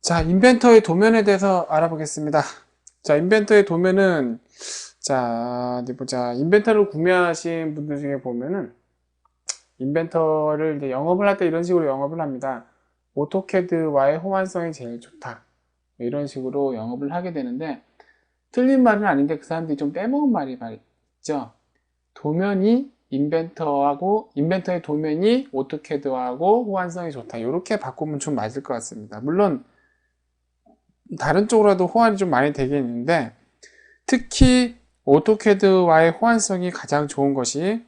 자, 인벤터의 도면에 대해서 알아보겠습니다. 자, 인벤터의 도면은, 자, 어디 보자. 인벤터를 구매하신 분들 중에 보면은, 인벤터를 이제 영업을 할 때 이런 식으로 영업을 합니다. 오토캐드와의 호환성이 제일 좋다. 이런 식으로 영업을 하게 되는데, 틀린 말은 아닌데 그 사람들이 좀 빼먹은 말이 있죠. 도면이 인벤터의 도면이 오토캐드하고 호환성이 좋다. 이렇게 바꾸면 좀 맞을 것 같습니다. 물론, 다른 쪽으로도 호환이 좀 많이 되겠는데 특히 오토캐드와의 호환성이 가장 좋은 것이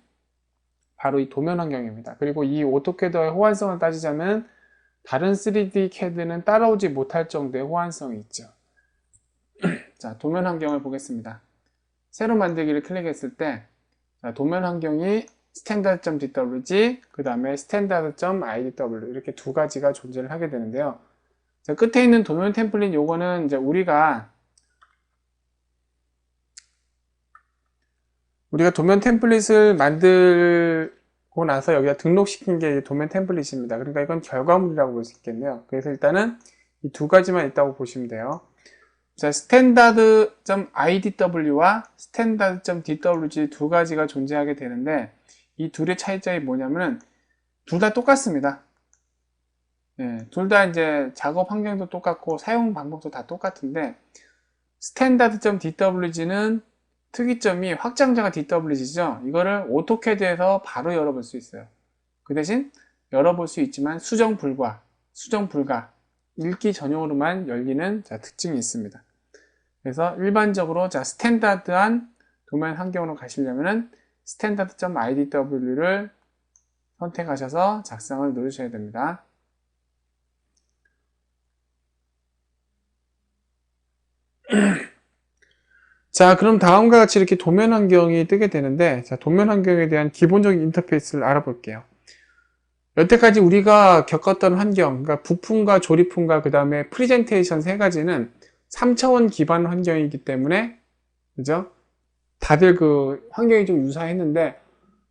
바로 이 도면 환경입니다. 그리고 이 오토캐드와의 호환성을 따지자면 다른 3D CAD는 따라오지 못할 정도의 호환성이 있죠. 자, 도면 환경을 보겠습니다. 새로 만들기를 클릭했을 때 도면 환경이 standard.dwg 그 다음에 standard.idw 이렇게 두 가지가 존재를 하게 되는데요. 자, 끝에 있는 도면 템플릿 요거는 이제 우리가 도면 템플릿을 만들고 나서 여기다 등록시킨 게 도면 템플릿입니다. 그러니까 이건 결과물이라고 볼 수 있겠네요. 그래서 일단은 이 두 가지만 있다고 보시면 돼요. 자, standard.idw와 standard.dwg 두 가지가 존재하게 되는데 이 둘의 차이점이 뭐냐면은 둘 다 똑같습니다. 예, 둘 다 이제 작업 환경도 똑같고 사용 방법도 다 똑같은데 standard.dwg는 특이점이 확장자가 DWG죠. 이거를 오토캐드에서 바로 열어볼 수 있어요. 그 대신 열어볼 수 있지만 수정 불가, 읽기 전용으로만 열리는 특징이 있습니다. 그래서 일반적으로 스탠다드한 도면 환경으로 가시려면 standard.idw를 선택하셔서 작성을 누르셔야 됩니다. 자, 그럼 다음과 같이 이렇게 도면 환경이 뜨게 되는데, 자, 도면 환경에 대한 기본적인 인터페이스를 알아볼게요. 여태까지 우리가 겪었던 환경, 그러니까 부품과 조립품과 그 다음에 프리젠테이션 세 가지는 3차원 기반 환경이기 때문에, 그죠? 다들 그 환경이 좀 유사했는데,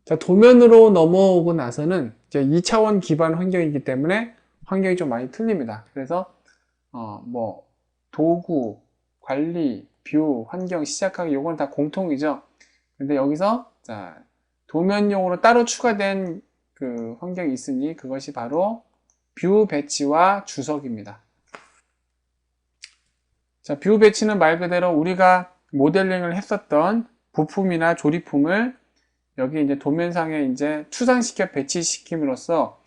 자, 도면으로 넘어오고 나서는 이제 2차원 기반 환경이기 때문에 환경이 좀 많이 틀립니다. 그래서, 도구, 관리, 뷰, 환경, 시작하기 요건 다 공통이죠. 근데 여기서 자, 도면용으로 따로 추가된 그 환경이 있으니 그것이 바로 뷰 배치와 주석입니다. 자, 뷰 배치는 말 그대로 우리가 모델링을 했었던 부품이나 조립품을 여기 이제 도면상에 이제 추상시켜 배치시킴으로써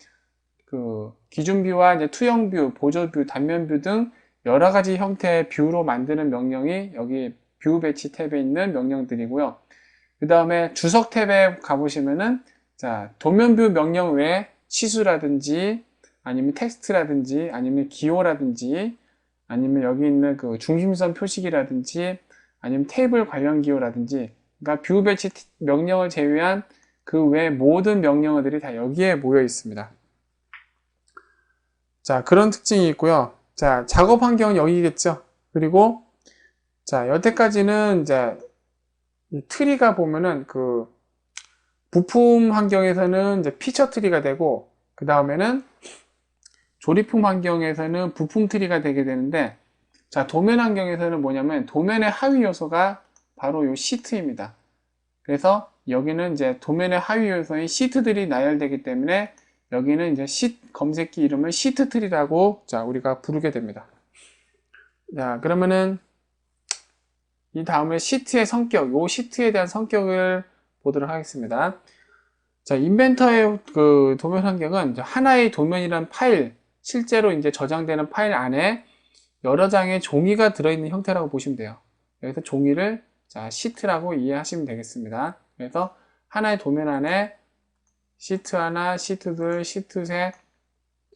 그 기준 뷰와 이제 투영 뷰, 보조 뷰, 단면 뷰 등 여러 가지 형태의 뷰로 만드는 명령이 여기 뷰 배치 탭에 있는 명령들이고요. 그 다음에 주석 탭에 가보시면은 자, 도면 뷰 명령 외에 치수라든지 아니면 텍스트라든지 아니면 기호라든지 아니면 여기 있는 그 중심선 표식이라든지 아니면 테이블 관련 기호라든지 그러니까 뷰 배치 명령을 제외한 그 외 모든 명령어들이 다 여기에 모여 있습니다. 자, 그런 특징이 있고요. 자, 작업 환경은 여기겠죠. 그리고 자, 여태까지는 이제 이 트리가 보면은 그 부품 환경에서는 이제 피처 트리가 되고 그 다음에는 조립품 환경에서는 부품 트리가 되게 되는데 자, 도면 환경에서는 뭐냐면 도면의 하위 요소가 바로 이 시트입니다. 그래서 여기는 이제 도면의 하위 요소인 시트들이 나열되기 때문에 여기는 이제 검색기 이름을 시트 트리라고 자, 우리가 부르게 됩니다. 자, 그러면은 이 다음에 시트의 성격, 이 시트에 대한 성격을 보도록 하겠습니다. 자, 인벤터의 그 도면 환경은 하나의 도면이란 파일, 실제로 이제 저장되는 파일 안에 여러 장의 종이가 들어있는 형태라고 보시면 돼요. 여기서 종이를 자, 시트라고 이해하시면 되겠습니다. 그래서 하나의 도면 안에 시트 하나, 시트 둘, 시트 셋,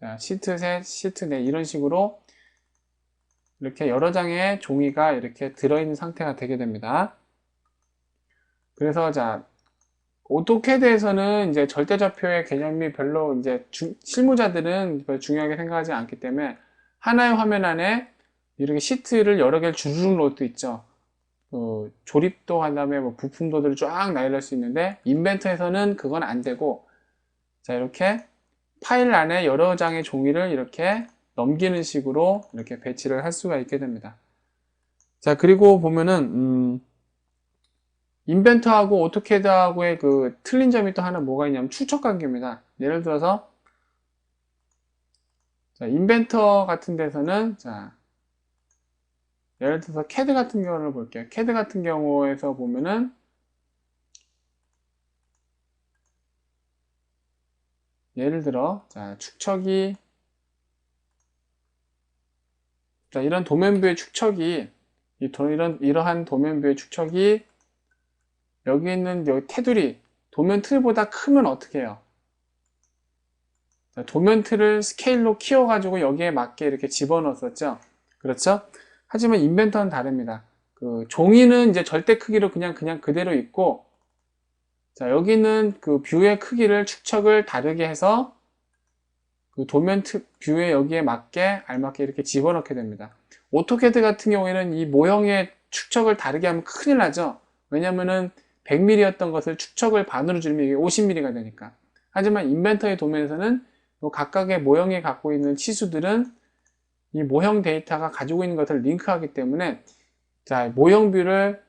자, 시트 셋, 시트 넷 이런 식으로 이렇게 여러 장의 종이가 이렇게 들어있는 상태가 되게 됩니다. 그래서 자, 오토캐드에서는 이제 절대좌표의 개념이 별로 이제 실무자들은 별로 중요하게 생각하지 않기 때문에 하나의 화면 안에 이렇게 시트를 여러 개를 주르륵 놓을 수 있죠. 조립도 한 다음에 뭐 부품도들을 쫙 나열할 수 있는데 인벤터에서는 그건 안 되고 자, 이렇게 파일 안에 여러 장의 종이를 이렇게 넘기는 식으로 이렇게 배치를 할 수가 있게 됩니다. 자, 그리고 보면은 인벤터하고 오토캐드하고의 그 틀린 점이 또 하나 뭐가 있냐면 출처 관계입니다. 예를 들어서 자, 인벤터 같은 데서는 자, 예를 들어서 캐드 같은 경우를 볼게요. 캐드 같은 경우에서 보면은 예를 들어 자, 축척이 자, 이런 도면뷰의 축척이 이러한 도면뷰의 축척이 여기 있는 여기 테두리 도면 틀보다 크면 어떻게 해요? 자, 도면 틀을 스케일로 키워가지고 여기에 맞게 이렇게 집어넣었었죠. 그렇죠? 하지만 인벤터는 다릅니다. 그 종이는 이제 절대 크기로 그냥 그대로 있고, 자, 여기는 그 뷰의 크기를 축척을 다르게 해서 그 도면 뷰에 여기에 맞게 알맞게 이렇게 집어넣게 됩니다. 오토캐드 같은 경우에는 이 모형의 축척을 다르게 하면 큰일 나죠. 왜냐면은 100mm였던 것을 축척을 반으로 줄이면 이게 50mm가 되니까. 하지만 인벤터의 도면에서는 각각의 모형이 갖고 있는 치수들은 이 모형 데이터가 가지고 있는 것을 링크하기 때문에 자, 모형 뷰를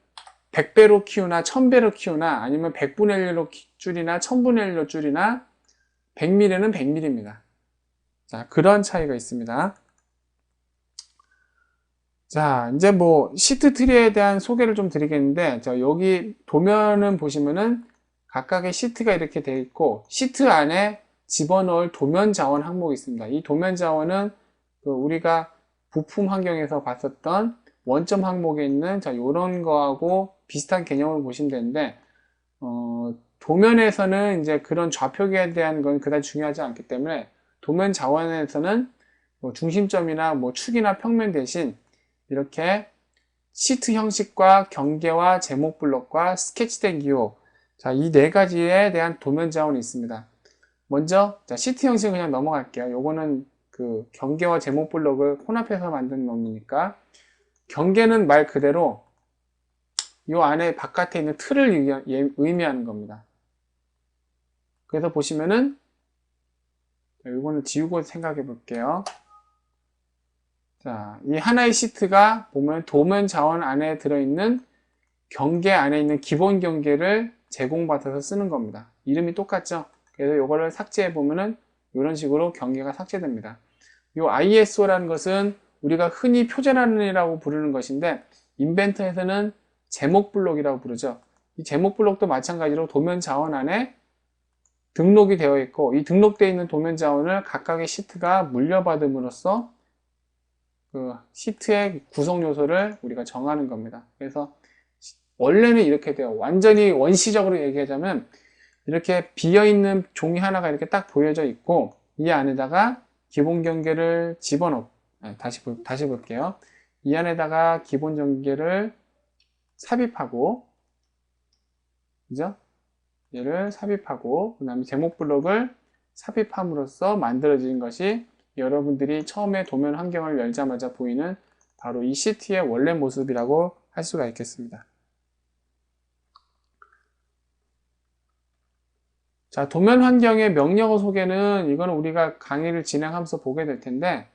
100배로 키우나 1000배로 키우나 아니면 100분의 1로 줄이나 1000분의 1로 줄이나 100mm는 100mm입니다. 자, 그런 차이가 있습니다. 자, 이제 뭐 시트 트리에 대한 소개를 좀 드리겠는데 여기 도면은 보시면은 각각의 시트가 이렇게 되어 있고 시트 안에 집어넣을 도면 자원 항목이 있습니다. 이 도면 자원은 그 우리가 부품 환경에서 봤었던 원점 항목에 있는 이런 거하고 비슷한 개념을 보시면 되는데 도면에서는 이제 그런 좌표계에 대한 건 그다지 중요하지 않기 때문에 도면 자원에서는 뭐 중심점이나 뭐 축이나 평면 대신 이렇게 시트 형식과 경계와 제목 블록과 스케치된 기호 자, 이 네 가지에 대한 도면 자원이 있습니다. 먼저 자, 시트 형식은 그냥 넘어갈게요. 요거는 그 경계와 제목 블록을 혼합해서 만든 놈이니까 경계는 말 그대로 요 안에 바깥에 있는 틀을 의미하는 겁니다. 그래서 보시면은 이거는 지우고 생각해 볼게요. 자, 이 하나의 시트가 보면 도면 자원 안에 들어있는 경계 안에 있는 기본 경계를 제공받아서 쓰는 겁니다. 이름이 똑같죠? 그래서 이거를 삭제해 보면은 이런 식으로 경계가 삭제됩니다. 이 ISO라는 것은 우리가 흔히 표준화이라고 부르는 것인데 인벤터에서는 제목 블록이라고 부르죠. 이 제목 블록도 마찬가지로 도면 자원 안에 등록이 되어 있고 이 등록되어 있는 도면 자원을 각각의 시트가 물려받음으로써 그 시트의 구성 요소를 우리가 정하는 겁니다. 그래서 원래는 이렇게 돼요. 완전히 원시적으로 얘기하자면 이렇게 비어있는 종이 하나가 이렇게 딱 보여져 있고 이 안에다가 기본 경계를 집어넣고 다시 볼게요. 이 안에다가 기본 경계를 삽입하고 그죠? 얘를 삽입하고 그 다음에 제목 블록을 삽입함으로써 만들어진 것이 여러분들이 처음에 도면 환경을 열자마자 보이는 바로 이 시트의 원래 모습이라고 할 수가 있겠습니다. 자, 도면 환경의 명령어 소개는 이거는 우리가 강의를 진행하면서 보게 될 텐데